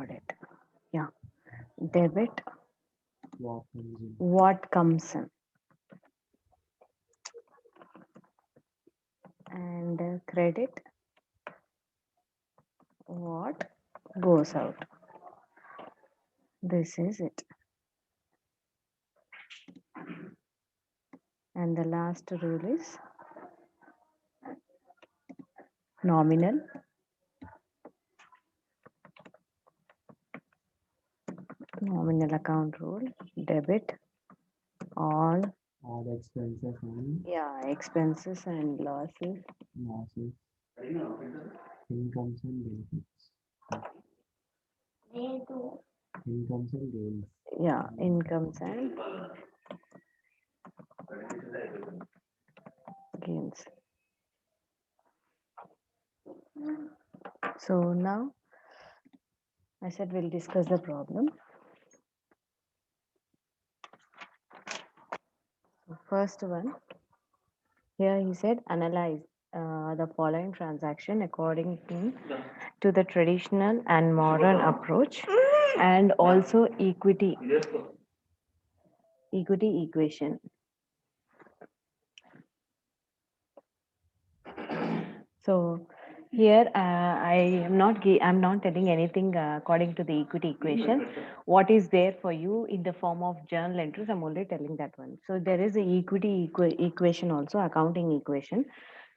it. Yeah. Debit, What comes in? what comes in. And credit, what goes out. This is it. And the last rule is nominal, nominal account rule, debit all, All expenses and yeah, expenses and losses. losses, incomes and benefits, incomes and gains. Yeah, incomes and gains. So now I said we'll discuss the problem. So first one, here he said analyze the following transaction according to the traditional and modern approach and also equity equation. So here I'm not telling anything according to the equity equation. What is there for you in the form of journal entries? I'm only telling that one. So there is a equation also, accounting equation.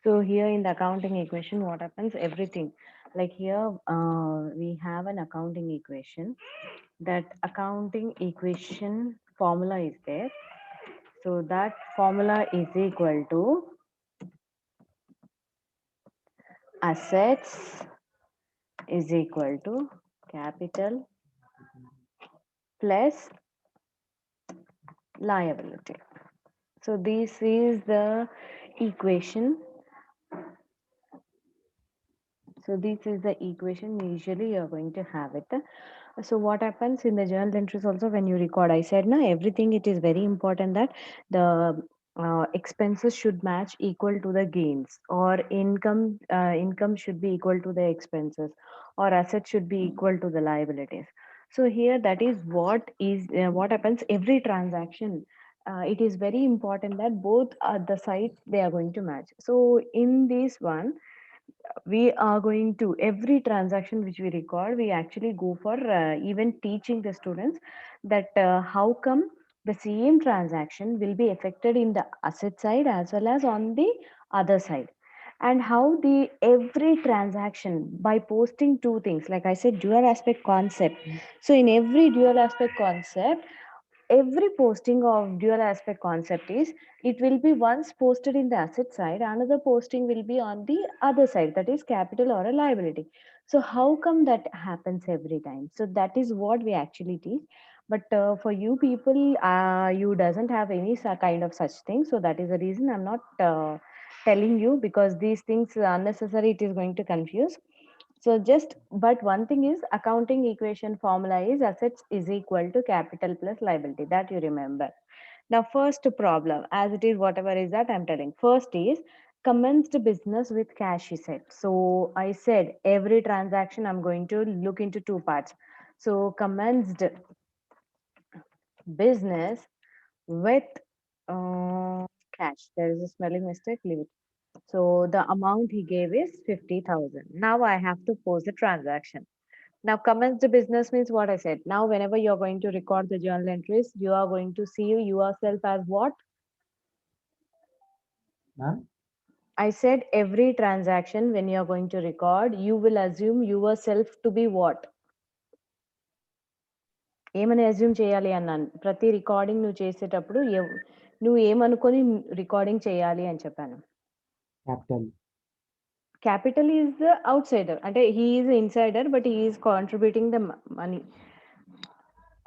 So here in the accounting equation, what happens? Everything like here we have an accounting equation. That accounting equation formula is there. So that formula is equal to assets is equal to capital plus liability. So this is the equation. So this is the equation usually you're going to have it. So what happens in the journal entries also when you record, I said now everything it is very important that the expenses should match equal to the gains or income should be equal to the expenses or assets should be equal to the liabilities. So here that is what happens every transaction. It is very important that both the sides they are going to match. So in this one we are going to every transaction which we record we actually go for even teaching the students that how come the same transaction will be affected in the asset side as well as on the other side, and how the every transaction by posting two things like I said dual aspect concept. So in every dual aspect concept, every posting of dual aspect concept is it will be once posted in the asset side, another posting will be on the other side, that is capital or a liability. So how come that happens every time? So that is what we actually teach. But for you people, you doesn't have any kind of such thing, so that is the reason I'm not telling you, because these things unnecessary it is going to confuse. So just, but one thing is accounting equation formula is assets is equal to capital plus liability. That you remember. Now, first problem, as it is, whatever is that I'm telling. First is commenced business with cash, he said. So I said every transaction I'm going to look into two parts. So commenced business with cash. There is a spelling mistake, leave it. So the amount he gave is 50,000. Now I have to post the transaction. Now, commence the business means what I said. Now, whenever you're going to record the journal entries, you are going to see yourself as what? Ma'am? I said every transaction, when you're going to record, you will assume yourself to be what? ఏమని assume చేయాలి అన్నాను. ప్రతి recording నువ్వు చేసేటప్పుడు నువ్వు ఏమనుకొని recording చేయాలి అని చెప్పాను. Capital. Capital is the outsider. అంటే he is the insider, but he is contributing the money.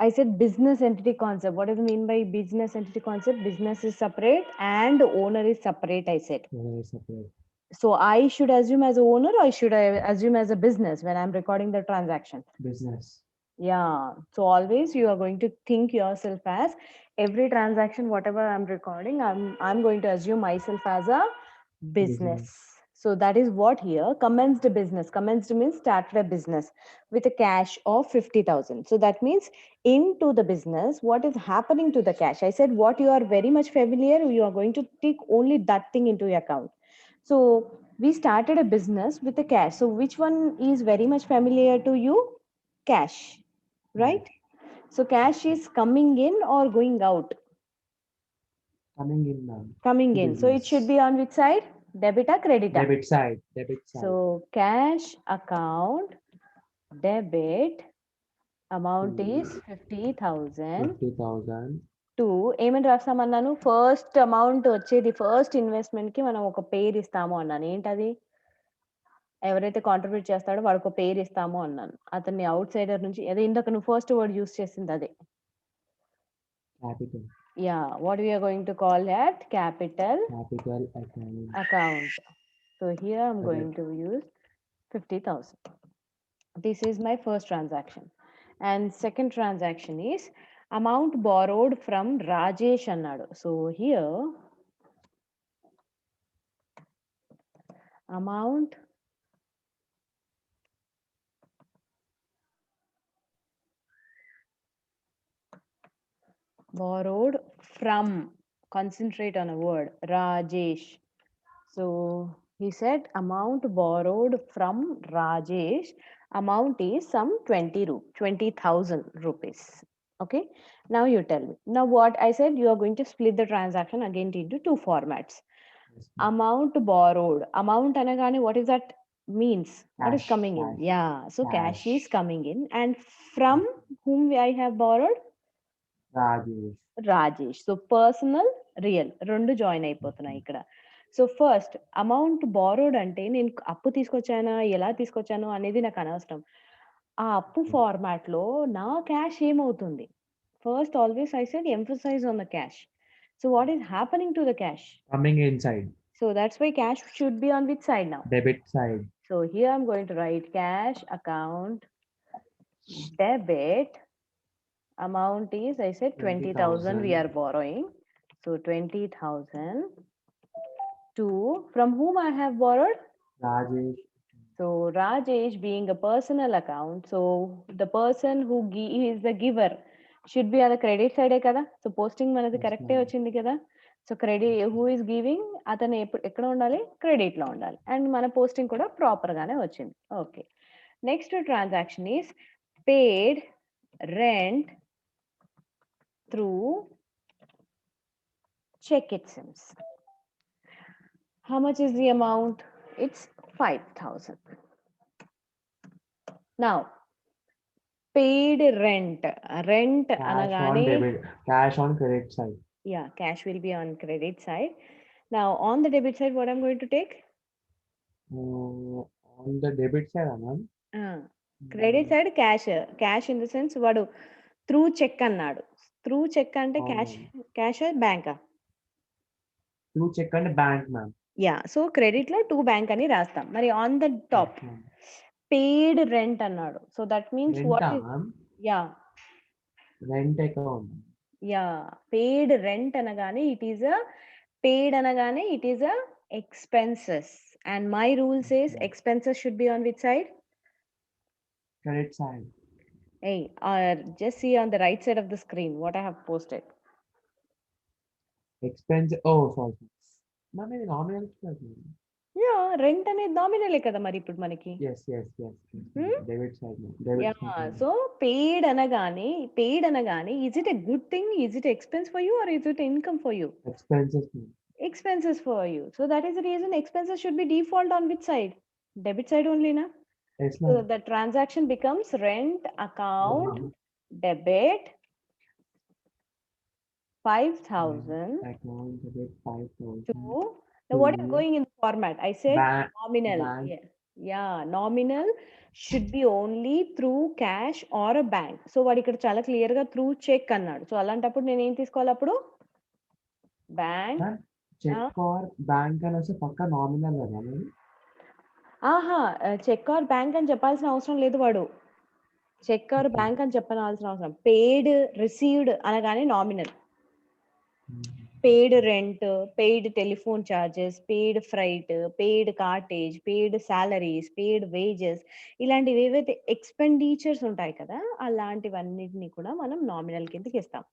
I said business entity concept. What does it mean by business entity concept? Business is separate and owner is separate, I said. Owner is separate. So I should assume as a owner or should I assume as a business when I'm recording the transaction? Business. Yeah. So always you are going to think yourself as every transaction, whatever I'm recording, I'm going to assume myself as a business. Business. So that is what here commenced a business. Commenced means started a business with a cash of 50,000. So that means into the business, what is happening to the cash? I said what you are very much familiar, you are going to take only that thing into your account. So we started a business with a cash. So which one is very much familiar to you? Cash, right? So cash is coming in or going out? Coming in, ma'am. Coming in. So it should be on which side? Debit or credit? Debit side. Debit side. So cash account debit amount is 50,000 50,000. to ఏమని రాస్తామన్నాను first amount వచ్చేది first investment కి మనం ఒక పేరు ఇస్తాము అన్నాను ఏంటది ఎవరైతే కాంట్రిబ్యూట్ చేస్తాడో వాడికి ఒక పేరు ఇస్తాము అన్నాను అతన్ని అవుట్ సైడర్ నుంచి అదే ఇందాక నువ్వు ఫస్ట్ వర్డ్ యూస్ చేసింది అదే Capital. Yeah what we're going to call that capital Capital account. account. So here I'm going to use 50,000. This is my first transaction. And second transaction is amount borrowed from Rajesh annadu. So here amount borrowed from, concentrate on a word, Rajesh. So he said amount borrowed from Rajesh, amount is some 20,000 rupees. Okay, now you tell me. Now what I said, you are going to split the transaction again into two formats. Yes, ma'am. Amount borrowed, amount anagane, what is that means? What is Cash, coming in? cash, Yeah, so cash cash. is coming in, and from whom I have borrowed? Rajesh. Rajesh so personal real రెండు join అయిపోతున్నాయి ఇక్కడ so first amount borrowed అంటే నేను అప్పు తీసుకొచ్చానా ఎలా తీసుకొచ్చాను అనేది నాకు అనవసరం ఆ అప్పు ఫార్మాట్ లో నా క్యాష్ ఏమవుతుంది first always I said emphasise on the cash so what is happening to the cash Coming inside. So that's why cash should be on which side now Debit side. So here I'm going to write cash account debit amount is I said 20,000 we are borrowing. So 20,000 to from whom I have borrowed? Rajesh. So Rajesh being a personal account, so the person who is the giver should be on the credit side kada. So posting manadi Yes, correct ma'am. వచ్చింది కదా. So credit who is giving అతను ఎక్కడ ఉండాలి credit లో ఉండాలి and మన posting కూడా proper గానే వచ్చింది okay next transaction is paid rent through check, it seems. How much is the amount? It's 5,000. Now paid rent Cash on anagane debit. Cash on credit side. yeah cash will be on credit side. Now on the debit side what I'm going to take? On the debit side, ma'am. Credit side cash in the sense వాడు through cheque అన్నాడు through cheque అంటే cash బ్యాంకా Through check and bank, ma'am. Yeah so credit లో to bank అని రాస్తాం మరి on the top paid rent అన్నాడు so that means Rent, what ma'am. Yeah Rent account. Yeah paid rent అనగానే it is a paid అనగానే it is a expenses and my rule says expenses should be on which side? Credit side. Hey, just see on the right side of the screen what I have posted. Expense. Oh, sorry. Ma'am, ఇది nominal expense, ma'am. Yeah rent అనేది నామినలే కదా మరి ఇప్పుడు మనకి Yes. Hmm? Debit side, ma'am. Debit yeah side. So paid అనగానే is it a good thing, is it expense for you or is it income for you? Expenses, ma'am. Expenses for you, so that is the reason expenses should be default on which side? Debit side only na. Yes, So ma'am. the transaction becomes rent account debit 5,000 Account debit 5,000. to now what is going in the format? I said nominal. Bank. Yeah, nominal should be only through cash or a bank. So వాడు ఇక్కడ చాలా clear గా through cheque అన్నాడు so అలాంటప్పుడు నేను ఏం తీసుకోవాలి అప్పుడు bank Ma'am, check or bank అని వస్తే పక్క నామినల్ కదా ma'am? ఆహా చెక్ ఆర్ బ్యాంక్ అని చెప్పాల్సిన అవసరం లేదు వాడు చెక్ ఆర్ బ్యాంక్ అని చెప్పాల్సిన అవసరం పేడ్ రిసీవ్డ్ అనగానే nominal paid rent, paid telephone charges, paid freight, paid cartage, paid salaries, paid wages, ఇలాంటివి ఏవైతే ఎక్స్‌పెండిచర్స్ ఉంటాయి కదా! అలాంటివన్నిటిని కూడా మనం నామినల్ కిందకి ఇస్తాం.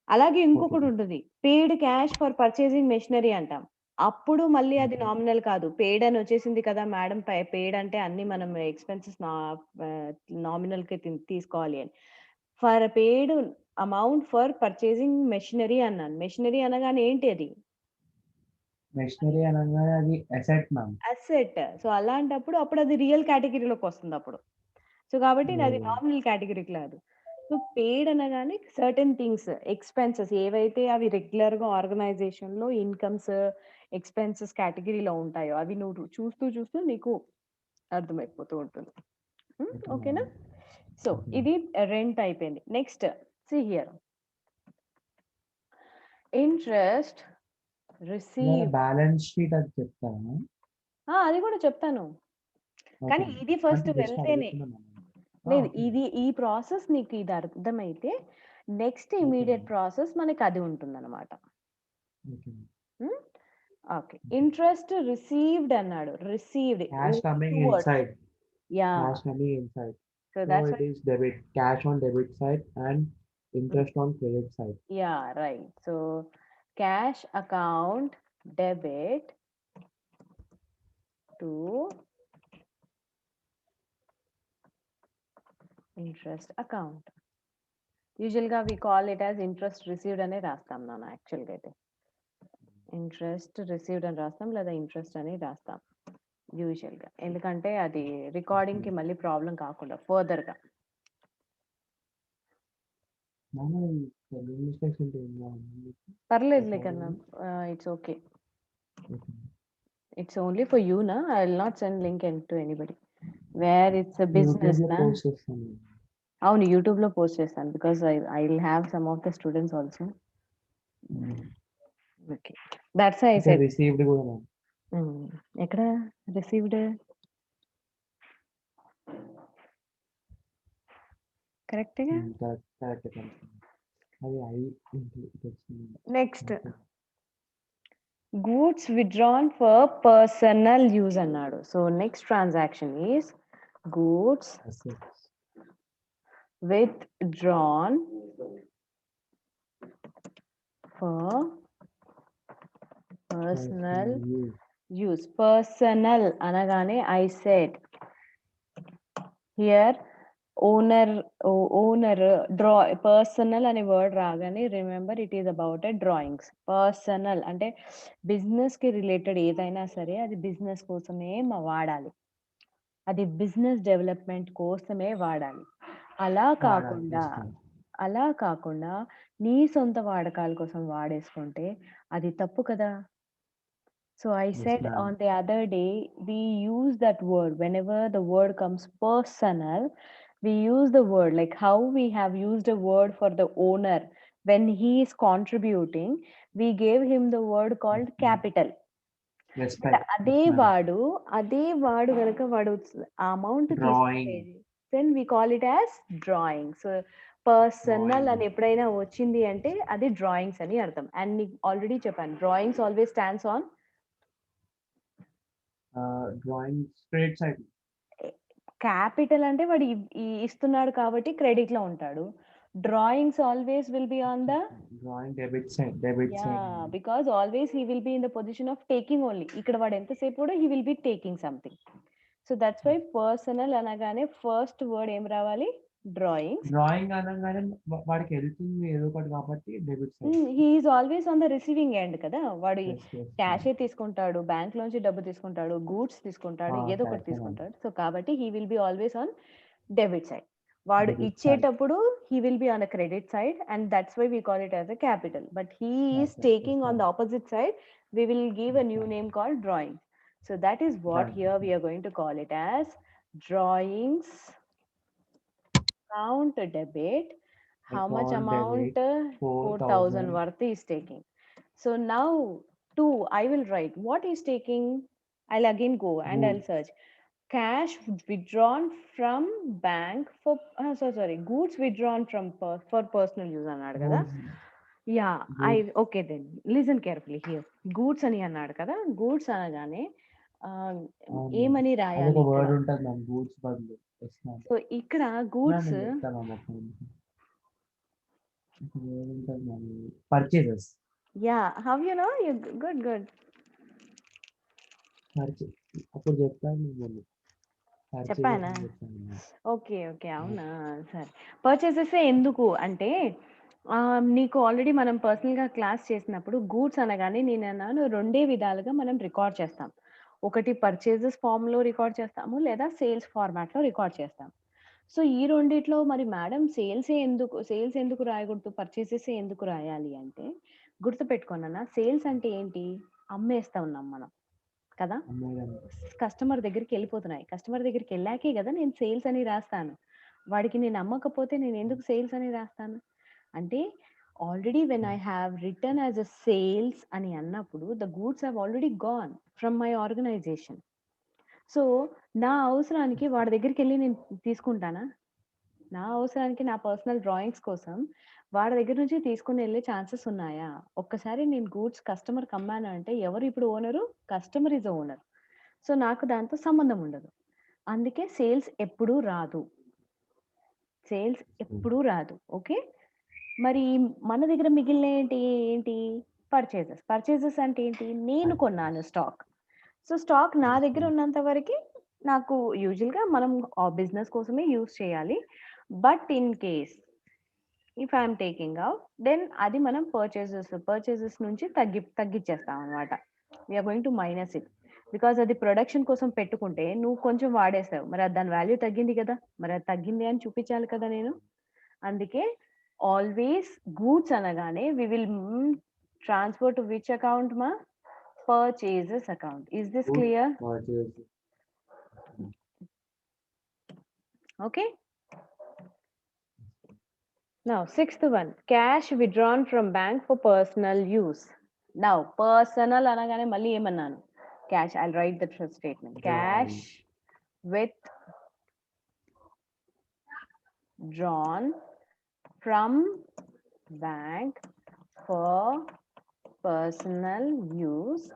అలాగే ఇంకొకటి ఓకే. ఉంటుంది. Paid cash for purchasing machinery అంటాం. అప్పుడు మళ్ళీ అది ఓకే. నామినల్ కాదు. పెయిడ్ అని వచ్చేసింది కదా! మేడం పెయిడ్ అంటే అన్నీ మనం ఎక్స్‌పెన్సెస్ నామినల్‌కే తీసుకోవాలి అని. For paid amount for purchasing machinery అన్నాను. మెషినరీ అనగానే ఏంటి అది? మెషినరీ అనంగానే అది అసెట్ మ్యామ్. అసెట్. సో, అలాంటప్పుడు అప్పుడు అది రియల్ కేటగరీలోకొస్తుందప్పుడు. సో, కాబట్టి అది ఓహ్! నామినల్ కేటగరీకి రాదు. సో, పెయిడ్ అనగానే సర్టెన్ థింగ్స్ ఎక్స్‌పెన్సెస్ ఏవైతే అవి రెగ్యులర్‌గా ఆర్గనైజేషన్‌లో ఇన్‌కమ్స్, ఎక్స్‌పెన్సెస్ కేటగరీలో ఉంటాయో అవి నువ్వు చూస్తూ చూస్తూ నీకు అర్థమైపోతూ ఉంటుంది. హ్మ్. ఓకే ఓకేనా? మ్యామ్. So, okay. ఇది రెంట్ అయిపోయింది. Next see here. ఇంట్రెస్ట్ ఇవాళ రిసీవ్డ్. బ్యాలెన్స్ షీట్ అది చెప్తారా మ్యామ్? అది కూడా చెప్తాను. ఓకే కానీ మ్యామ్. ఇది అంటే ఫస్ట్ జస్ట్ వెళ్తేనే. అడుగుతున్నా మ్యామ్. లేదు. Okay ma'am. ఈ ప్రాసెస్ నీకు ఇది అర్థమైతే next okay immediate ma'am. Process మనకి అది ఉంటుందన్నమాట. Okay ma'am. Hmm. Okay. Okay. Interest received అన్నాడు. Received cash only 2 coming words. Inside. Yeah! Cash coming inside. So So that's it why. is debit, cash on debit side and హ్మ్. interest on credit side. Yeah! Right. So cash account debit to interest account. యూజువల్‌గా we call it as interest received అనే రాస్తాం నాన్న యాక్చువల్‌గా అయితే. Interest received అని రాస్తాం లేదా ఇంట్రెస్ట్ అని రాస్తాం యూజువల్‌గా. ఎందుకంటే అది రికార్డింగ్‌కి మళ్ళీ ప్రాబ్లమ్ కాకుండా ఫర్దర్‌గా. Ma'am, spelling mistakes ఉంటే ఏం కావాలి? పర్లేదులే కన్నా. Recording. It's okay. Okay. It's only for you నా. I will not send link to anybody. Where it's a business యూట్యూబ్‌లో నా. పోస్ట్ చేస్తాను. అవును. యూట్యూబ్‌లో పోస్ట్ చేస్తాను. Because I will have some of the students also. Okay. That's I ఇక్కడ said. Received కూడా ma'am. ఎక్కడ రిసీవ్డ్? కరెక్ట్‌గా. Correct, correct, correct. అది ఇది వచ్చింది. Next okay. Goods withdrawn for personal use అన్నాడు. So next transaction is goods assets. withdrawn for personal use. use. Personal అనగానే I said here owner personal అనే word రాగానే remember it is about a drawings. Personal అంటే business కి related ఏదైనా సరే అది business కోసమే వాడాలి. అది బిజినెస్ డెవలప్మెంట్ కోసమే వాడాలి. అలా వాడాలి. కాకుండా Yes, ma'am. అలా కాకుండా నీ సొంత వాడకాల కోసం వాడేసుకుంటే అది తప్పు కదా! So I Yes, said ma'am. on the other day, we use that word whenever the word comes personal. We use the word like how we have used a word for the owner when he is contributing. We gave him the word called Yes, ma'am. capital. But Respect. అదే Yes, ma'am. వాడు గనక వాడు ఆ amount తీసుకుంటే Drawing. then we call it as drawing. So personal Drawing. అని ఎప్పుడైనా వచ్చింది అంటే అది డ్రాయింగ్స్ అని అర్థం. అండ్ నీకు ఆల్రెడీ చెప్పాను drawings always stands on Drawing straight side. Capital అంటే వాడు ఇస్తున్నాడు కాబట్టి క్రెడిట్ లో ఉంటాడు. Drawings always will be on the Drawing debit side. Debit side. Yeah! Because always he will be in the position of taking only. ఇక్కడ వాడు ఎంతసేపు కూడా he will be taking something. So that's why personal అనగానే first word ఏం రావాలి? Drawings. Drawing అనగానే వాడికి వెళ్తుంది ఏదో ఒకటి కాబట్టి debit side. He is always on the receiving end కదా! వాడు యెస్, యెస్. క్యాషే తీసుకుంటాడు, బ్యాంక్ లోంచి డబ్బు తీసుకుంటాడు, గూడ్స్ తీసుకుంటాడు, ఏదో ఒకటి కరెక్టే మ్యామ్. తీసుకుంటాడు. సో కాబట్టి he will be always on debit side. వాడు డెబిట్ సైడ్. ఇచ్చేటప్పుడు he will be on the credit side and that's why we call it as a capital. But he is okay. Yes taking on the ma'am. Opposite side. We will give a yes new ma'am. name called drawing. So that is what right. here we are going to call it as drawings account debit. How much account amount? Debit 4,000 4,000. worth is taking. So now 2, I will write what is taking. I'll again go and I'll goods. search. Cash withdrawn from bank for sorry, goods withdrawn from for personal use అన్నాడు కదా. Goods. Yeah I goods okay then listen carefully here. Goods అని అన్నాడు కదా! Goods అనగానే అవును ma'am. ఏమని అదొక రాయాలి ఇక్కడ? వర్డ్ ఉంటది మ్యామ్ గూడ్స్ బదులు. Yes ma'am. సో, ఇక్కడ మ్యామ్ గూడ్స్ నేను చెప్తా మ్యామ్ ఒక్క నిమిషం. ఒక వర్డ్ ఉంటది ma'am purchases. How you know? You good. Good. Purchase అప్పుడు చెప్పాను నేను. పర్చేజెస్ చెప్పానా? అని చెప్పాను మ్యామ్. ఓకే. ఓకే. అవును. అవునా! సరే. పర్చేసెసే ఎందుకు అంటే నీకు ఆల్రెడీ మనం పర్సనల్‌గా క్లాస్ చేసినప్పుడు గూడ్స్ అనగానే నేనన్నాను రెండే విధాలుగా మనం రికార్డ్ చేస్తాం. ఒకటి పర్చేజెస్ ఫార్మ్‌లో రికార్డ్ చేస్తాము. లేదా సేల్స్ ఫార్మాట్‌లో రికార్డ్ చేస్తాం. సో, ఈ రెండిట్లో మరి మేడం సేల్స్ ఎందుకు రాయకూడదు? పర్చేసెసే ఎందుకు రాయాలి అంటే గుర్తుపెట్టుకో నాన్న సేల్స్ అంటే ఏంటి? అమ్మేస్తా ఉన్నాం మనం. కదా! అమ్మేయడం. కస్టమర్ దగ్గరికెళ్ళిపోతున్నాయి. కస్టమర్ దగ్గరికెళ్ళాకే గదా! నేను సేల్స్ అని రాస్తాను. వాడికి నేను అమ్మకపోతే నేనెందుకు సేల్స్ అని రాస్తాను? అంటే already when I have written as a sales అని అన్నప్పుడు the goods have already gone from my organisation. So, నా అవసరానికి వాడి దగ్గరికెళ్ళి నేను తీసుకుంటానా? నా అవసరానికి నా పర్సనల్ డ్రాయింగ్స్ కోసం వాడి దగ్గర నుంచి తీసుకొనెళ్ళే ఛాన్సెస్ ఉన్నాయా? ఒక్కసారి నేను గూడ్స్ కస్టమర్‌కి అమ్మాను అంటే ఎవరు ఇప్పుడు owner? Customer is the owner. So, నాకు దాంతో సంబంధం ఉండదు. అందుకే సేల్స్ ఎప్పుడూ రాదు. సేల్స్ ఎప్పుడూ రాదు. ఓకే. మరి మన దగ్గర మిగిలినయేంటి ఏంటి? పర్చేజెస్. పర్చేజెస్ అంటే ఏంటి? నేను కొన్నాను స్టాక్. సో, స్టాక్ నా దగ్గర ఉన్నంత వరకి నాకు యూజువల్‌గా మనం బిజినెస్ కోసమే యూజ్ చేయాలి. But in case if I am taking out then అది మనం పర్చేజెస్ నుంచి తగ్గిచ్చేస్తామనమాట. We are going to minus it. Because అది ప్రొడక్షన్ కోసం పెట్టుకుంటే నువ్వు కొంచెం వాడేసావు. మరి అది దాని వాల్యూ తగ్గింది కదా! మరి అది తగ్గింది అని చూపించాలి కదా నేను. అందుకే ఆల్వేస్ గూడ్స్ అనగానే we will transfer to which account మా? Purchases account. Is this goods clear? Purchase. Okay. Now, sixth one, cash withdrawn from bank for personal use. Now, personal అనగానే మళ్ళీ ఏమన్నాను? Cash. I'll write the statement. Cash withdrawn from bank for personal use.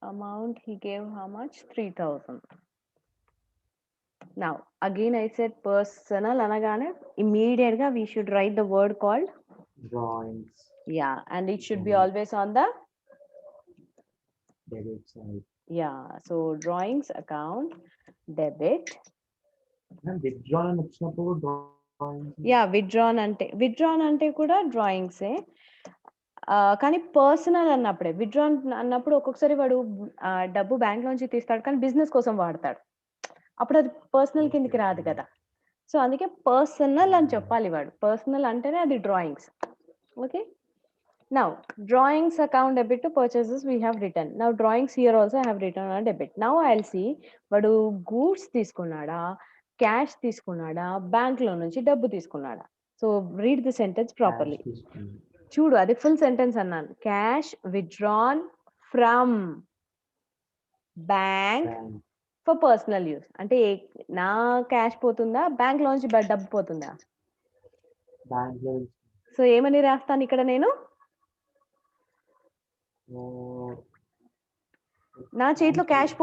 Amount he gave how much? 3,000. Now, again I said personal అనగానే immediate గా we should write the word called drawings. and it should be always on the debit side. so drawings account debit. Withdraw అని వచ్చినప్పుడు drawings. Withdrawn అంటే కూడా డ్రాయింగ్సే. కానీ personal అన్నప్పుడే withdrawn అన్నప్పుడు ఒక్కొక్కసారి వాడు డబ్బు బ్యాంక్ నుంచి తీస్తాడు కానీ బిజినెస్ కోసం వాడతాడు. అప్పుడు అది పర్సనల్ కిందకి రాదు కదా! సో, అందుకే పర్సనల్ అని చెప్పాలి వాడు. పర్సనల్ అంటేనే అది drawings. Okay. Now, drawings account debit to purchases we have written. Now, drawings here also I have written on debit. Now, I'll see వాడు గూడ్స్ తీసుకున్నాడా? క్యాష్ తీసుకున్నాడా? బ్యాంక్‌లో నుంచి డబ్బు తీసుకున్నాడా? So, read the sentence properly. చూడు అది ఫుల్ సెంటెన్స్ అన్నాను. Cash withdrawn from bank for personal use. అంటే నా క్యాష్ పోతుందా? బ్యాంక్‌లో నుంచి డబ్బు పోతుందా? బ్యాంక్‌లో. సో, ఏమని రాస్తాను ఇక్కడ నేను? నా చేతిలో క్యాష్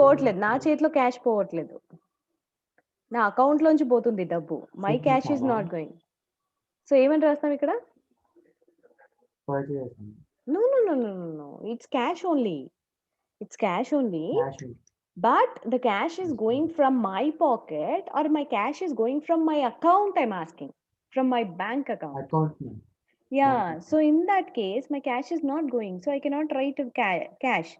పోవట్లేదు. నా అకౌంట్‌లోంచి పోతుంది డబ్బు. My cash is not going. So, ఏమని రాస్తాం ఇక్కడ? Purchase. No. It's cash only. Cash. But the cash is going from my pocket or my cash is going from my account, I'm asking. From my bank account. Account. Yeah. So, in that case, my cash is not going. So, I cannot write cash.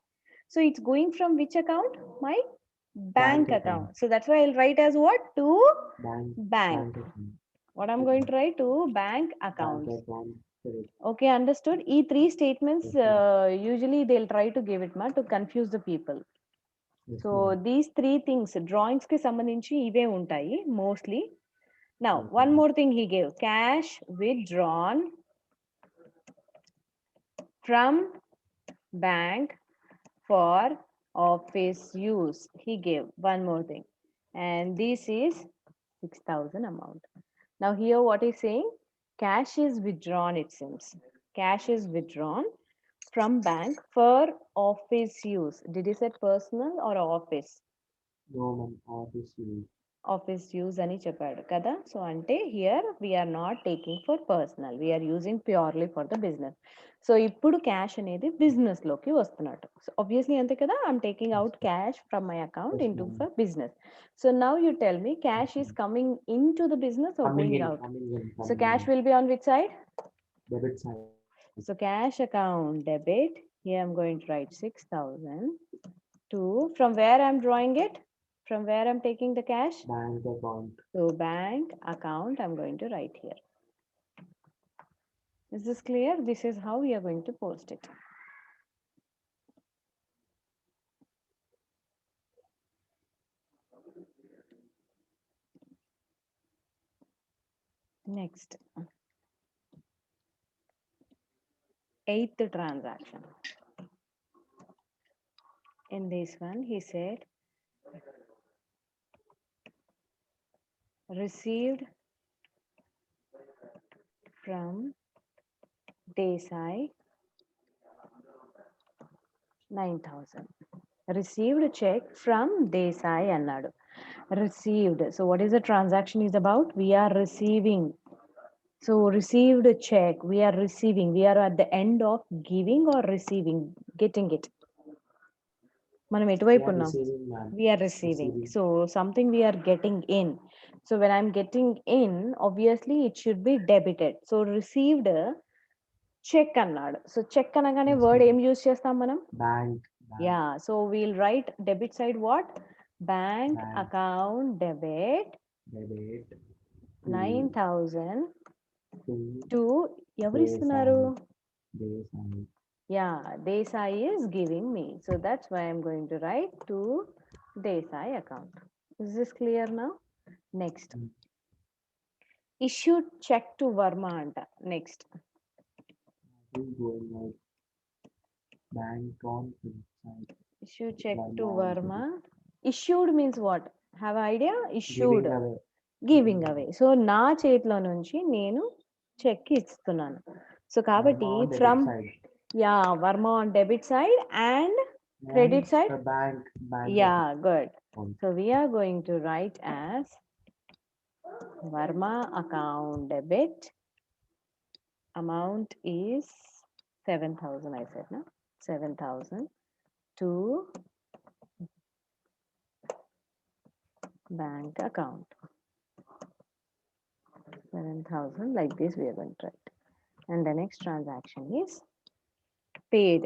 So, it's going from which account? My bank account. So, that's why I'll write as what? To bank. What I'm going to write? To bank account. Okay, understood. E three statements, usually they'll try to give it to confuse the people. So, these three things, drawings ki sambandhinchi ive untayi mostly. Now, one more thing he gave. Cash withdrawn from bank for office use. He gave one more thing. And this is 6,000 amount. Now here what is saying? Cash is withdrawn, it seems. Cash is withdrawn from bank for office use. Did you say personal or office? No, ma'am. Office use. Office use అని చెప్పాడు కదా. So అంటే here we're not taking for personal, we're using purely for the business. So ఇప్పుడు cash అనేది business లోకి వస్తున్నట్టు. So obviously అంతే కదా, I'm taking out cash from my account Yes, in to ma'am. For business. So now you tell me cash is coming in to the business or Coming going in, out? coming in, so coming cash in. Will be on which side? Debit side. So cash account debit, here I'm going to write 6,000 to, from where I'm drawing it? From where I'm taking the cash? Bank account. So bank account I'm going to write here. Is this clear? This is how we are going to post it. Next. 8th transaction. In this one, he said, received from Desai 9,000. Received check from Desai annadu. Received. So what is the transaction is about? We are receiving. So received a check. We are receiving. We are at the end of giving or receiving, getting it. మనం We ఎటువైపు are ఉన్నాం? receiving, ma'am. We are receiving. Receiving. So something we are getting in. So when I'm getting in, obviously it should be debited. So received check అన్నాడు. So check అనగానే Yes, word ma'am. ఏం use చేస్తాం మనం? Bank. Yeah, so we'll write debit side what? Bank Bank. account debit Debit. 9,000 To to ఎవరు ఇస్తున్నారు? Day side. Yeah, Desai is giving me. So that's why I'm going to write to Desai account. Is this clear now? Next. Mm. Issued check to Verma anta. Next. Is going out. Bank on side. Issued check to Verma Verma. Issued means what? Have an idea? Issued. Giving away. Giving away. So నా చేతిలో నుంచి నేను check ఇస్తున్నాను. So కాబట్టి Verma on debit from side. Yeah Varma on debit side and credit And side? the bank. Yeah, good. account. So we are going to write as Verma account debit. Amount is 7,000, I said, no? 7,000 to bank account. 7,000, like this we are going to write. And the next transaction is paid.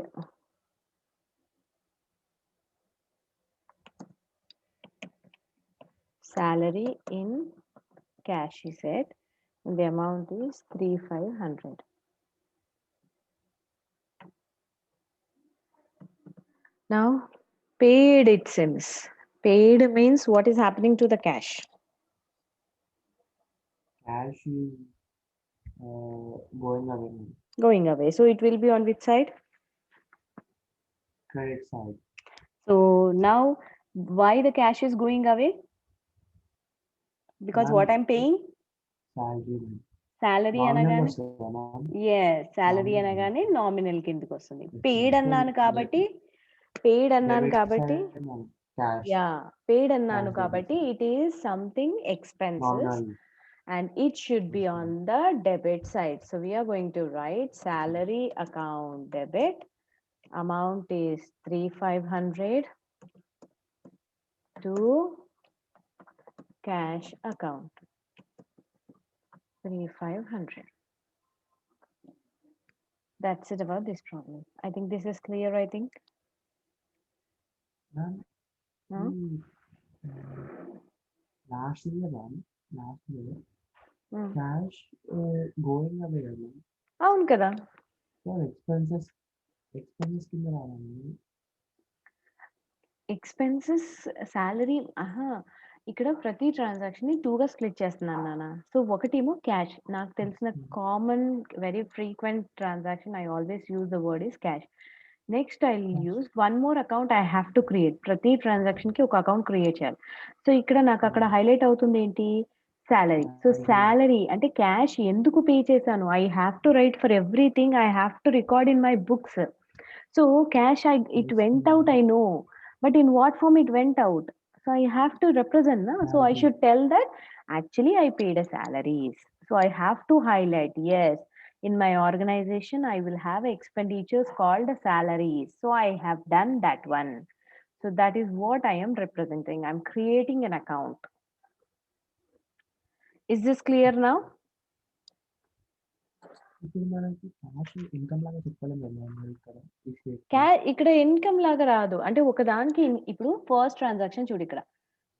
Salary in cash, he said. And the amount is 3,500. Now, paid it seems. Paid means what is happening to the cash? Cash is going away. Going away. So it will be on which side? Credit side. So now, why the cash is going away? Because what I'm paying? Salary. Salary Nominal అనగానే వస్తుందా, ma'am? yes, salary Nominal. అనగానే nominal కిందకి వస్తుంది. Okay. Paid అన్నాను So, కాబట్టి paid అన్నాను Debit కాబట్టి side, ma'am. Cash. yeah, paid అన్నాను Cash కాబట్టి it is something expenses Nominal. and it should be Yes, on the debit side. So we are going to write salary account debit. Amount is 3,500 to cash account. 3,500. That's it about this problem. I think this is clear, I think. Ma'am, No? last year, ma'am. Last year, Hmm. cash going away, ma'am. అవును కదా. So expenses కింద రావాలి. Expenses salary ఇక్కడ ప్రతి transaction ని 2గా split చేస్తున్నాను నాన్న. So ఒకటేమో క్యాష్. నాకు తెలిసిన common very frequent transaction I always use the word is cash. Next I use one more account I have to create. ప్రతి ట్రాన్సాక్షన్ కి ఒక అకౌంట్ క్రియేట్ చేయాలి. సో ఇక్కడ నాకు అక్కడ హైలైట్ అవుతుంది ఏంటి? సాలరీ. సో, సాలరీ అంటే క్యాష్ ఎందుకు పే చేశాను? I have to right for everything. I have to record in my books. So cash, it went out, I know, but in what form it went out? So I have to represent, na? So I should tell that actually I paid a salaries. So I have to highlight, yes, in my organization I will have expenditures called salaries. So I have done that one. So that is what I am representing. I'm creating an account. Is this clear now? ఇప్పుడు మనకి cash income లాగా చెప్పలేము కదా మనం ఇక్కడ ఈ state ఇక్కడ income లాగా రాదు. అంటే ఒకదానికి ఇప్పుడు ఫస్ట్ ట్రాన్సాక్షన్ చూడు ఇక్కడ.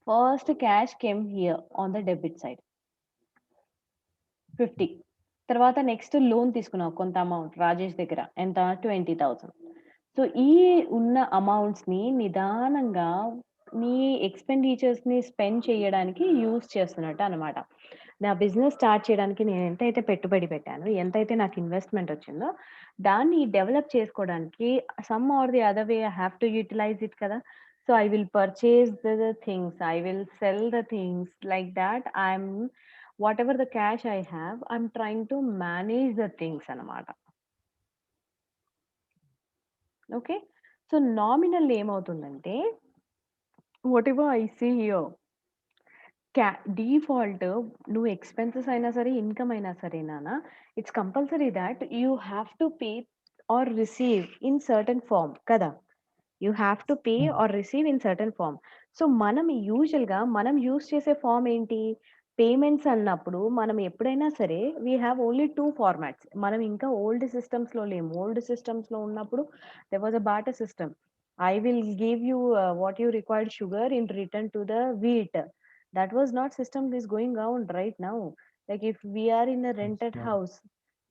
First cash came here on the debit side 50. తర్వాత నెక్స్ట్ లోన్ తీసుకున్నావు కొంత అమౌంట్ రాజేష్ దగ్గర. ఎంత? 20,000. సో ఈ ఉన్న అమౌంట్స్‌ని నిదానంగా నీ ఎక్స్‌పెండిచర్స్‌ని స్పెండ్ చేయడానికి యూజ్ చేస్తున్నట్టు అనమాట. నా బిజినెస్ స్టార్ట్ చేయడానికి నేను ఎంతైతే పెట్టుబడి పెట్టానో, ఎంతైతే నాకు ఇన్వెస్ట్‌మెంట్ వచ్చిందో, దాన్ని డెవలప్ చేసుకోవడానికి some or the other way I have to utilize it కదా! So, I will purchase the things. I will sell the things like that. whatever the cash I have, I'm trying to manage the things అనమాట. Okay. So, nominal ఏమవుతుందంటే, whatever I see here default నువ్వు expenses అయినా సరే, income అయినా సరే నాన్న, it's compulsory that you have to pay or receive in certain form కదా! You have to pay or receive in certain form. So, మనం యూజువల్‌గా మనం యూజ్ చేసే ఫార్మ్ ఏంటి? పేమెంట్స్ అన్నప్పుడు మనం ఎప్పుడైనా సరే వీ హావ్ ఓన్లీ 2 ఫార్మాట్స్. మనం ఇంకా ఓల్డ్ సిస్టమ్స్‌లో లేము. ఓల్డ్ సిస్టమ్స్‌లో ఉన్నప్పుడు there was a barter system. I will give you what you required sugar in return to the wheat. That was not system is going on right now. Like if we are in a rented house,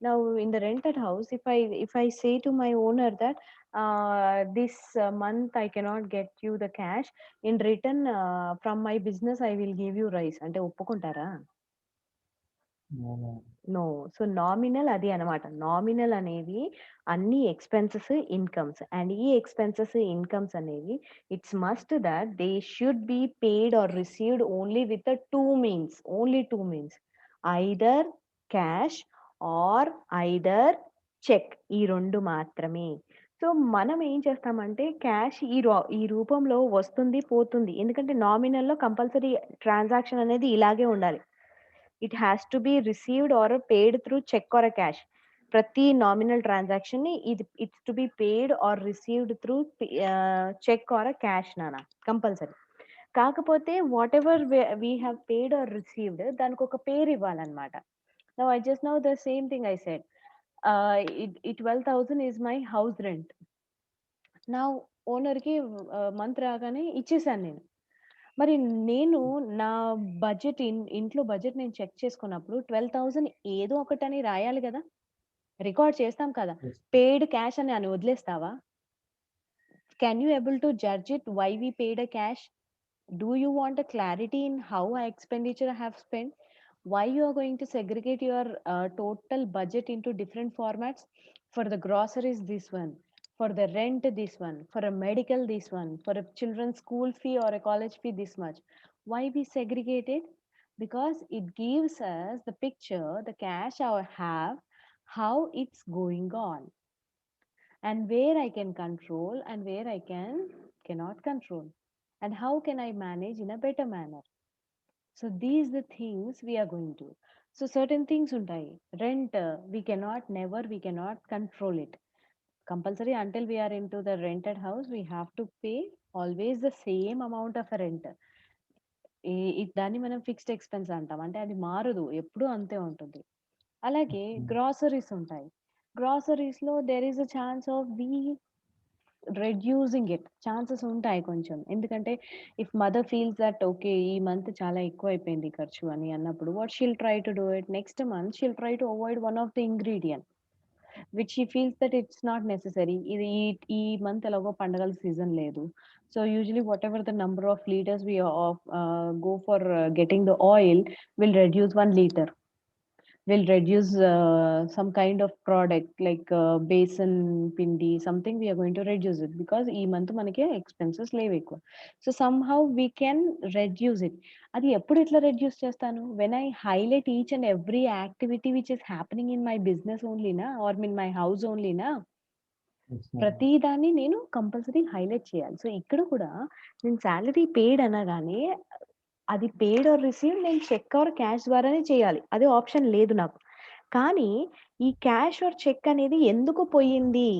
now in the rented house, if I say to my owner that this month I cannot get you the cash, in return from my business I will give you rice అంటే ఒప్పుకుంటారా? No. So, nominal అది అనమాట. Nominal అనేవి అన్ని expenses, incomes. And ఈ expenses, incomes అనేవి it's must that they should be paid or received only with the 2 means. Only 2 means. Either cash or either cheque. ఈ 2 మాత్రమే. సో, మనం ఏం చేస్తామంటే క్యాష్ ఈ రూపంలో వస్తుంది, పోతుంది. ఎందుకంటే నామినల్‌లో కంపల్సరీ ట్రాన్సాక్షన్ అనేది ఇలాగే ఉండాలి. It has to be received or paid through cheque or cash. ప్రతి నామినల్ ట్రాన్సాక్షన్ ని it's to be paid or received through cheque or cash నాన్న కంపల్సరీ. కాకపోతే whatever we have paid or received దానికి ఒక పేరు ఇవ్వాలన్నమాట. Now I just now the same thing I said. ఈ 12,000 is my house rent. నా ఓనర్‌కి month రాగానే ఇచ్చేసాను నేను. మరి నేను నా బడ్జెట్ ఇంట్లో బడ్జెట్ నేను చెక్ చేసుకున్నప్పుడు 12,000 ఏదో ఒకటని రాయాలి గదా! రికార్డ్ చేస్తాం కదా! పేడ్ క్యాష్ అని వదిలేస్తావా? Can you able to judge it why we paid a cash? Do you want a clarity in how our expenditure have spent? Why you are going to segregate your total budget into different formats? For the groceries, this one. For the rent, this one. For a medical, this one. For a children's school fee or a college fee, this much. Why we segregated? Because it gives us the picture, the cash I have, how it's going on, and where I can control and where I cannot control, and how can I manage in a better manner. So these the things we are going to. So certain things ఉంటాయి. Rent, we cannot control it. Compulsory until we are into the rented house, we have to pay always the same amount of rent. దాన్ని మనం fixed expense అంటాం. అంటే అది మారదు. ఎప్పుడూ అంతే ఉంటుంది. అలాగే గ్రాసరీస్ ఉంటాయి. గ్రాసరీస్‌లో there is a chance of reducing it. Chances ఉంటాయి కొంచెం. ఎందుకంటే if mother feels that okay. ఈ మంత్ చాలా ఎక్కువైపోయింది ఖర్చు అని అన్నప్పుడు what she'll try to do it next month she'll try to avoid one of the ingredient which she feels that it's not necessary. ఇది ఈ మంత్ ఎలాగో పండగల సీజన్ లేదు. So usually whatever the number of litres we go for getting the oil will reduce 1 litre. we'll reduce some kind of product like besan pindi, something we are going to reduce it because ఈ month మనకి expenses లేవు ఎక్కువ. So somehow we can reduce it. అది ఎప్పుడు ఎట్లా reduce చేస్తాను? when I highlight each and every activity which is happening in my business only na or in my house only na, Yes, ma'am. ప్రతి దాన్ని నేను compulsory highlight చేయాలి. So ఇక్కడ కూడా నేను సాలరీ పెయిడ్ అనగానే అది పెయిడ్ ఆర్ రిసీవ్ నేను చెక్ ఆర్ క్యాష్ ద్వారానే చేయాలి. అదే ఆప్షన్ లేదు నాకు. కానీ ఈ క్యాష్ ఆర్ చెక్ అనేది ఎందుకు పోయింది?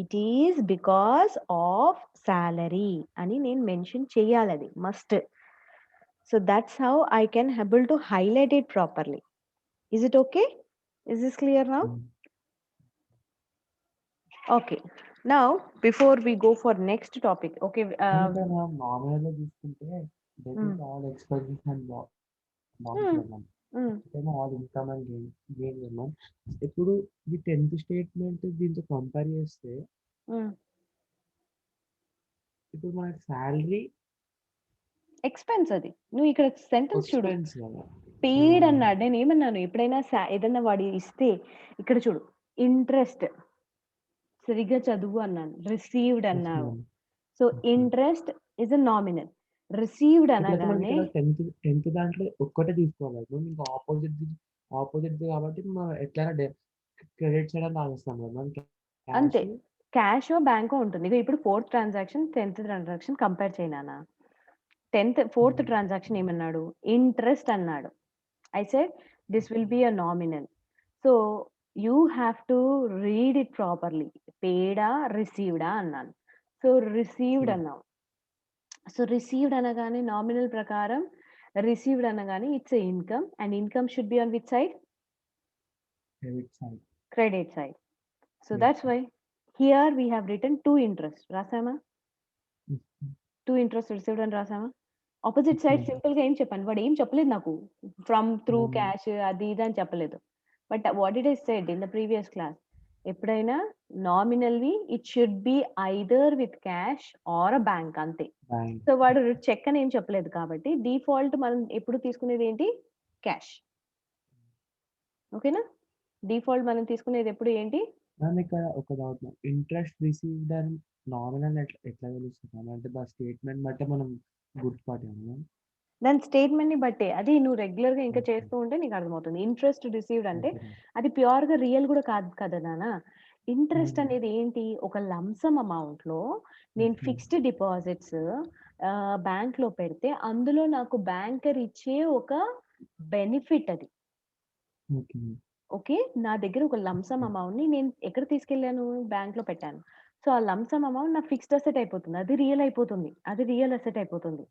It is because of salary అని నేను మెన్షన్ చేయాలి, అది must. So that's how I can able to highlight it properly. Is it okay? Is this clear now? Okay. Now, before we go for next topic, okay. ఇంకా మనం నామినల్గా చూసుకుంటే debit all expenses and losses వెళ్ళాం, ఏమో all income and gain వెళ్ళాం. ఇప్పుడు ఈ 10th statement దీంతో compare చేస్తే ఇప్పుడు మనకి శాలరీ ఎక్స్పెన్స్, అది నువ్వు ఇక్కడ సెంటెన్స్ చూడు, ఎక్స్పెన్స్ కదా. పెయిడ్ అన్నాడు. నేను ఏమన్నాను, ఎప్పుడైనా ఏదన్నా వాడి ఇస్తే ఇక్కడ చూడు, ఇంట్రెస్ట్ సరిగ్గా చదువు అన్నాను, రిసీవ్డ్ అన్నావు. So interest is a nominal, received అనగానే 10th దాంట్లో ఒక్కటే తీసుకోవాలి, ఇంకా ఆపోజిట్ కాబట్టి మనం ఎట్లైనా క్రెడిట్ సైడ్ అని రాస్తాం కదా అంతే. క్యాష్ బ్యాంక్ ఉంటుంది. ఇక ఇప్పుడు 4th transaction 10th transaction compare చేయనా? 4th ట్రాన్సాక్షన్ ఏమన్నాడు? ఇంట్రెస్ట్ అన్నాడు. I said this will be a nominal. So you have to read it properly. Paid received అన్నాను. సో రిసీవ్డ్ అన్నావు. సో రిసీవ్డ్ అనగానే నామినల్ ప్రకారం రిసీవ్డ్ అనగానే it's income, and income should be on which side? Credit side. So that's why here we have written 2 interest రాసామా? 2 interest received అని రాసామా? Opposite side simple గా ఏం చెప్పాను, వాడు ఏం చెప్పలేదు నాకు, ఫ్రమ్ త్రూ క్యాష్ అది ఇది అని చెప్పలేదు. But what did I said in the previous class, ఎప్పుడైనా నామినల్వి it should be either with cash or a bank, అంతే. సో వాడు చెక్ అని ఏం చెప్పలేదు కాబట్టి డిఫాల్ట్ మనం ఎప్పుడు తీసుకునేది ఏంటి? క్యాష్. ఓకేనా? డిఫాల్ట్ మనం తీసుకునేది ఎప్పుడు ఏంటి? ఇక్కడ ఒక డౌట్, ఇంట్రెస్ట్ రిసీవ్డ్ అని నామినల్ ఎట్లా తెలుస్తుంది అంటే దా స్టేట్మెంట్ బట్టి మనం గుర్తుపట్టాము, దాని స్టేట్మెంట్ ని బట్టే. అది నువ్వు రెగ్యులర్ గా ఇంకా చేస్తూ ఉంటే నీకు అర్థమవుతుంది. ఇంట్రెస్ట్ రిసీవ్డ్ అంటే అది ప్యూర్ గా రియల్ కూడా కాదు కదా నాన్న. ఇంట్రెస్ట్ అనేది ఏంటి? ఒక లంసమ్ అమౌంట్ లో నేను ఫిక్స్డ్ డిపాజిట్స్ బ్యాంక్ లో పెడితే అందులో నాకు బ్యాంకర్ ఇచ్చే ఒక బెనిఫిట్ అది. ఓకే, నా దగ్గర ఒక లంసమ్ అమౌంట్ ని నేను ఎక్కడ తీసుకెళ్లాను? బ్యాంక్ లో పెట్టాను. సో ఆ లంసమ్ అమౌంట్ నా ఫిక్స్డ్ అసెట్ అయిపోతుంది, అది రియల్ అయిపోతుంది, అది రియల్ అసెట్ అయిపోతుంది.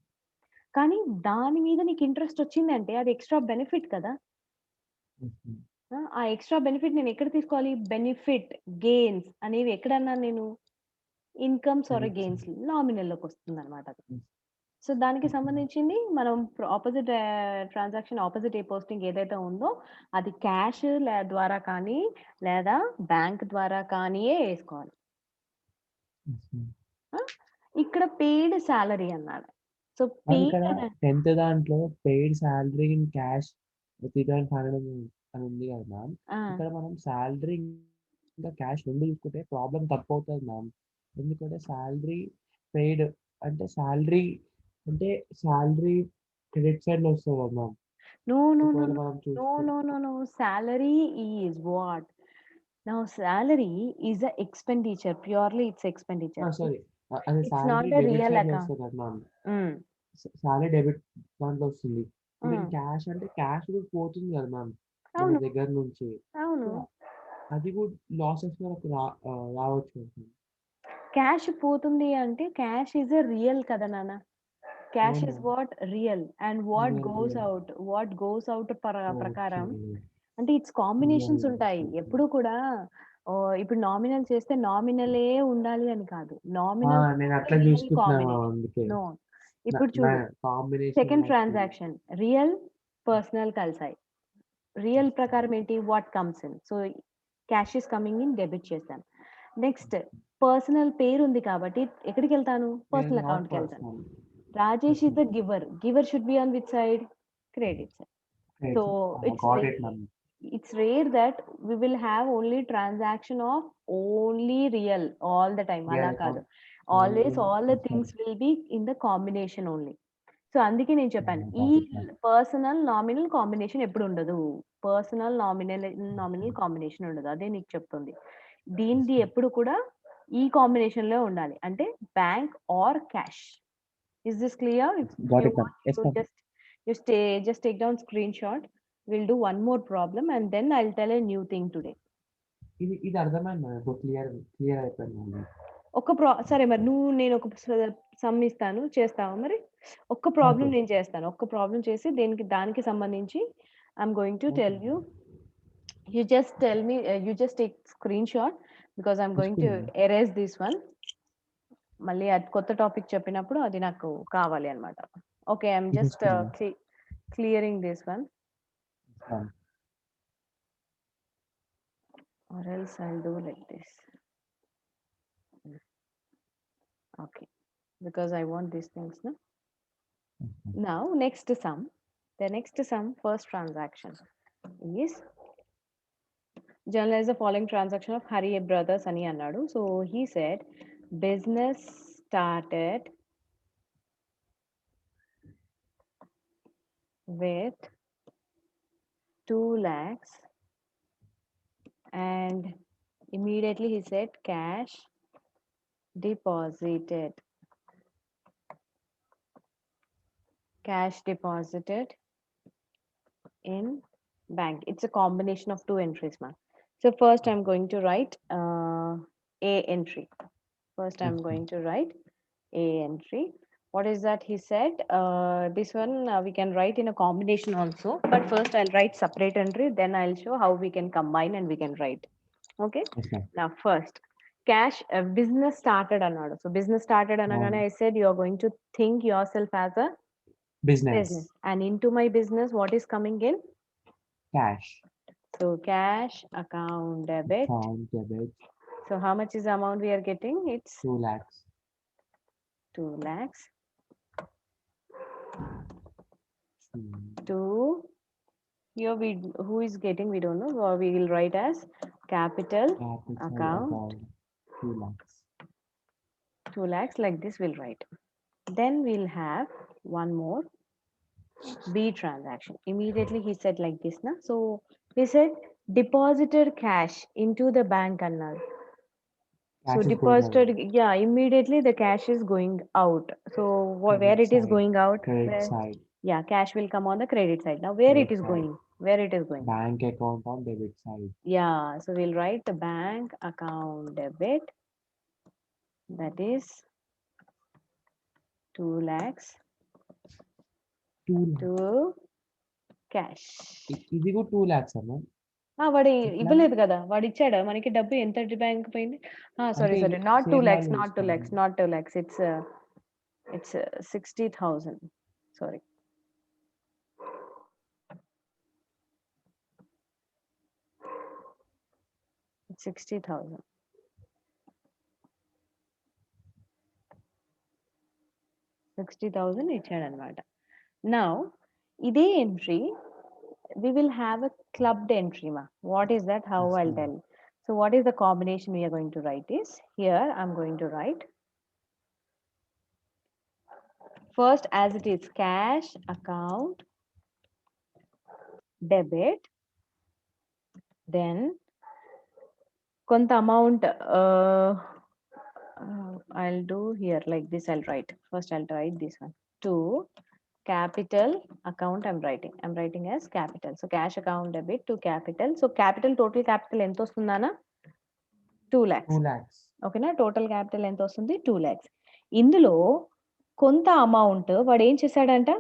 కానీ దాని మీద నీకు ఇంట్రెస్ట్ వచ్చిందంటే అది ఎక్స్ట్రా బెనిఫిట్ కదా. ఆ ఎక్స్ట్రా బెనిఫిట్ నేను ఎక్కడ తీసుకోవాలి? బెనిఫిట్ గెయిన్స్ అనేవి ఎక్కడన్నాను నేను? ఇన్కమ్స్ ఆర్ గెయిన్స్ నామినల్ లోకి వస్తుంది అనమాట అది. సో దానికి సంబంధించింది మనం ఆపోజిట్ ట్రాన్సాక్షన్ ఆపోజిట్ ఏ పోస్టింగ్ ఏదైతే ఉందో అది క్యాష్ ద్వారా కానీ లేదా బ్యాంక్ ద్వారా కానీ వేసుకోవాలి. ఇక్కడ పెయిడ్ సాలరీ అన్నాడు. సో ఇక్కడ 10th దాంట్లో పెయిడ్ సాలరీ ఇన్ క్యాష్ 3,500 అని ఉంది కదా మ్యామ్. ఇక్కడ మనం సాలరీ ఇంకా క్యాష్ రెండు తీసుకుంటే ప్రాబ్లం తక్కువ అవుతుంది మ్యామ్. ఎందుకంటే సాలరీ పెయిడ్ అంటే సాలరీ క్రెడిట్ సైడ్ లో వస్తుంది కదా ma'am. No. Salary is what? Now salary is a expenditure. Purely it's expenditure. Sorry. It's not a real account. Salary debit దాంట్లో వస్తుంది. క్యాష్ అంటే క్యాష్ కూడా పోతుంది కదా మ్యామ్ మన దగ్గర నుంచి. అది కూడా లాసెస్ రావచ్చు. క్యాష్ పోతుంది అంటే క్యాష్ ఇస్ a real కదా నాన్న. Cash is what? Real. And what goes out ప్రకారం అంటే ఇట్స్ కాంబినేషన్స్ ఉంటాయి ఎప్పుడు కూడా. ఇప్పుడు నామినల్ చేస్తే నామినలే ఉండాలి అని కాదు. నామినల్ ఇప్పుడు చూడు, సెకండ్ ట్రాన్సాక్షన్ రియల్ పర్సనల్ కలిసాయి. రియల్ ప్రకారం ఏంటి? What comes in. So cash is coming in, debit చేశాను. నెక్స్ట్ పర్సనల్ పేరు ఉంది కాబట్టి ఎక్కడికి వెళ్తాను? పర్సనల్ అకౌంట్కి వెళ్తాను. Rajesh is the giver. Giver should be on which side? Credit side. So it's it's rare that we will have only transaction of only real all the time. Real Ala account kaadu. Always only all the things will be in the combination only. So అందుకే నేను చెప్పాను ఈ got it, ma'am. Personal nominal combination ఎప్పుడు ఉండదు. Personal nominal combination ఉండదు. అదే నీకు చెప్తుంది. దీనిది ఎప్పుడు కూడా ఈ కాంబినేషన్ లో ఉండాలి. అంటే bank or cash. Is this clear? Got it, ma'am. Yes, ma'am. Just take down screenshot. We'll do one more problem and then I'll tell a new thing today. ఇది అర్థమైంది మేడం. ఇప్పుడు క్లియర్ అయిపోయింది. సరే మరి నేను ఒక సమ్ ఇస్తాను, చేస్తావా మరి? ఒక్క ప్రాబ్లం Okay. నేను చేస్తాను. ఒక్క ప్రాబ్లం చేసి దానికి సంబంధించి I'm going to tell you. You just tell me, you just take screenshot because I'm going to erase this one. మళ్ళీ అది కొత్త టాపిక్ చెప్పినప్పుడు అది నాకు కావాలి అన్నమాట. Okay, I'm just clearing this one. Or else I'll do like this. Okay, because I want these things, no? Now, next sum. The next sum, first transaction is journalize the following transaction of Hari brothers ani annadu. So he said business started with 2 lakhs and immediately he said cash deposited in bank. It's a combination of 2 entries, ma'am. So first I'm going to write A entry. First I'm going to write A entry. What is that he said? This one we can write in a combination also, but first I'll write separate entry, then I'll show how we can combine and we can write. Okay. Okay. Now first cash business started annadu. So business started anagane I said you are going to think yourself as a business, and into my business what is coming in? Cash. So cash account debit. So how much is the amount we are getting? It's 2 lakhs. 2 lakhs. Here who is getting, we don't know, or we will write as capital account 2 lakhs. 2 lakhs, like this we'll write. Then we'll have one more B transaction. Immediately he said like this, na? So he said deposited cash into the bank annadu. So deposited, yeah, immediately the cash is going out. So where it is going out? Credit side. Yeah, cash will come on the credit side. Now where it is going? Where it is going? Bank account on debit side. Yeah, so we'll write the bank account debit, that is 2 lakhs to cash. ఇది కూడా 2 lakhs అన్న. వాడు ఇవ్వలేదు కదా, వాడు ఇచ్చాడా మనకి డబ్బు? ఎంత బ్యాంక్ పోయింది? Sorry not 2 lakhs, not 2 lakhs, it's 60,000. Sorry, it's 60,000. 60,000 ఇచ్చాడు అన్నమాట. Now ఇదే entry we will have a clubbed entry, ma. What is that? How I'll tell. So what is the combination we are going to write is, here I'm going to write first as it is cash account debit, then konta amount I'll do here like this. I'll write first, I'll write this one to capital account. I'm writing as capital. So cash account debit to capital. So capital, total capital ఎంత వస్తుందనా? 2 lakhs. 2 lakhs. ఓకేనా? Total capital ఎంత వస్తుంది? 2 lakhs. ఇందులో కొంత amount వాడు ఏం చేశాడంట?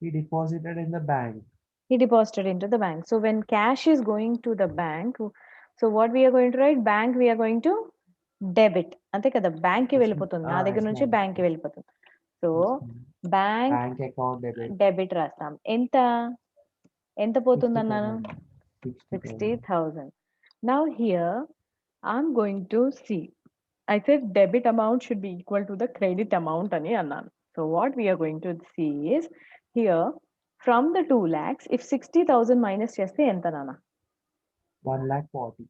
He deposited in the bank. He deposited into the bank. So when cash is going to the bank, so what we are going to write? Bank we are going to debit. అంతే కదా, bank కి వెళ్ళిపోతుంది, నా దగ్గర నుంచి bank కి వెళ్ళిపోతుంది. So bank account debit రాస్తాం. ఎంత పోతుంది అన్నాను? 60,000. Now here I'm going to see, I said debit amount should be equal to the credit amount ani annanu. So what we are going to see is, here From the 2 lakhs, if 60,000 minus చేస్తే ఎంత నాన్న? 1,40,000.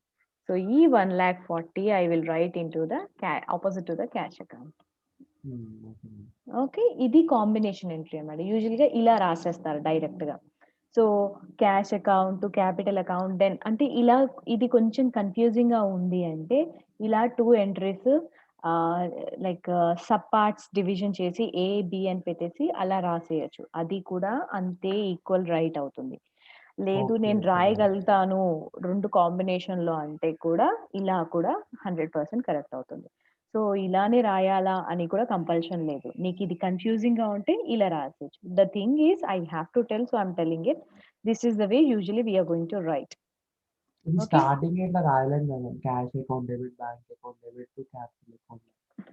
So ఈ 1,40,000 I will write into the opposite to the cash account. Okay. Okay. ఇది combination entry అన్నమాట. యూజువల్‌గా ఇలా రాసేస్తారు డైరెక్ట్‌గా. So cash account to capital account then అంటే ఇలా ఇది కొంచెం కన్‌ఫ్యూజింగ్‌గా ఉంది అంటే ఇలా 2 entries like sub parts division చేసి ఏ, బి అని పెట్టేసి అలా రాసేయొచ్చు. అది కూడా అంతే ఈక్వల్ రైట్ అవుతుంది. లేదు ఓకే. నేను ఓకే. రాయగలుగుతాను 2 కాంబినేషన్‌లో అంటే కూడా ఇలా కూడా 100% కరెక్ట్ అవుతుంది. సో ఇలానే రాయాలా అని కూడా కంపల్షన్ లేదు. నీకిది కన్‌ఫ్యూజింగ్‌గా ఉంటే ఇలా రాసేయొచ్చు. The thing is I have to tell so I am telling it. This is the way usually we are going to write. ఇది ఓకే. స్టార్టింగే ఇట్లా రాయలేం కదా! Cash account debit, bank account debit to capital account.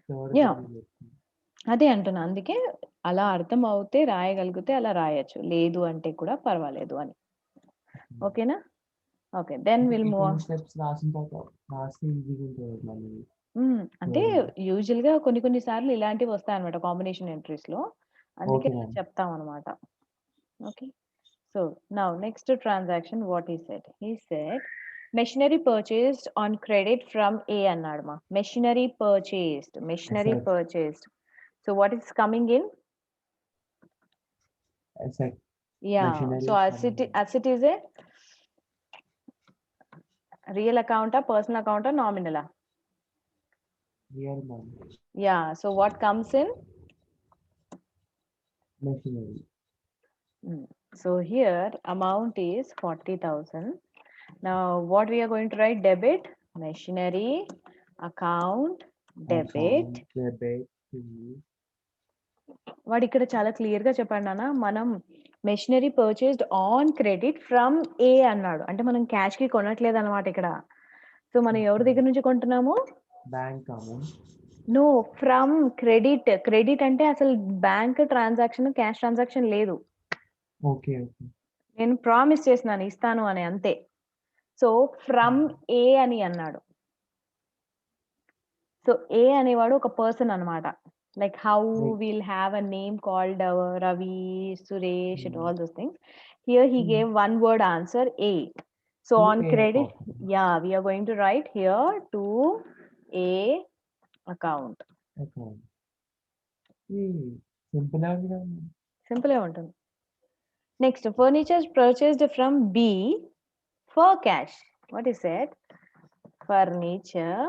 Third yeah! మీరు చెప్తుంది. అదే అంటున్నా. అందుకే అలా అర్థం అవుతే రాయగలిగితే అలా రాయొచ్చు. లేదు అంటే కూడా పర్వాలేదు అని. ఓకేనా? ఓకే. దెన్ అంటే విల్ ఈ మూవ్ 2 ఆన్. స్టెప్స్ రాసిన తర్వాత రాస్తే ఈజీగా ఉంటది మళ్ళీ. అంటే యూజువల్‌గా కొన్ని సార్లు ఇలాంటివి వస్తాయన్నమాట కాంబినేషన్ ఎంట్రీస్‌లో. అందుకే ఓకే అలా మ్యామ్. చెప్తామన్నమాట. Okay. So now next transaction what he said? He said machinery purchased on credit from A అన్నాడు మా. Machinery asset. Purchased. So what is coming in? Asset. Yeah! Machinery so from asset is a real అకౌంటా? Personal అకౌంటా? నామినలా? Real ma'am. Yeah! So what comes in? Machinery. So here amount is 40,000. Now what we are going to write? Debit, machinery, account, debit. Account debit to వాడు ఇక్కడ చాలా clear గా చెప్పాడు నాన్న. మనం machinery purchased on credit from A అన్నాడు. అంటే మనం క్యాష్ కి కొనట్లేదు అనమాట ఇక్కడ. సో మనం ఎవరి దగ్గర నుంచి కొంటున్నాము? Bank account. No, from credit. Credit అంటే అసలు బ్యాంక్ ట్రాన్సాక్షన్, క్యాష్ ట్రాన్సాక్షన్ లేదు. ఓకే. ఓకే. నేను ప్రామిస్ చేసినాను ఇస్తాను అని అంతే. సో ఫ్రమ్ ఏ అని అన్నాడు. సో ఏ అనేవాడు ఒక పర్సన్ అన్నమాట. Like how Like, will have a name called Ravi, Suresh and all those things. Here he gave one word answer A. So to on a credit, account. yeah, we are going to write here to a account. Account. Simple ఉంది కదా. Simple గా ఉంటుంది. Next furniture purchased from B for cash. What is it? Furniture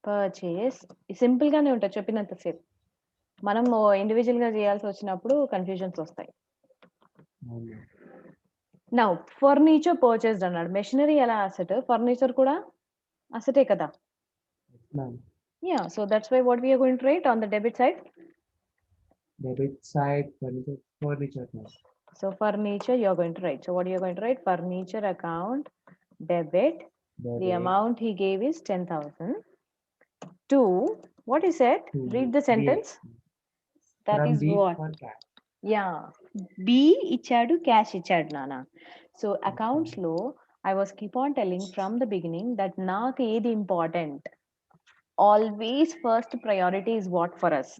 purchase. Simple గానే ఉంటుంది చెప్పినంతసేపు. మనం individual గా చేయాల్సి వచ్చినప్పుడు కన్ఫ్యూజన్స్ వస్తాయి. అవును. నౌ ఫర్నిచర్ పర్చేస్డ్ అన్నాడు. మెషినరీ ఎలా అసెట్, ఫర్నిచర్ కూడా అసెటే కదా. Ma'am. Yeah, so that's why what we are going to write on the debit side. Debit side furniture ma'am. So furniture you are going to write. So what you are going to write? Furniture account debit. The Debit amount he gave is 10,000. To what he said? to Read the sentence. That from is B what? for cash. Yeah. B ఇచ్చాడు, cash ఇచ్చాడు నాన్న. So accounts లో I was keep on telling from the beginning that నాకు ఏది important. Always first priority is what for us?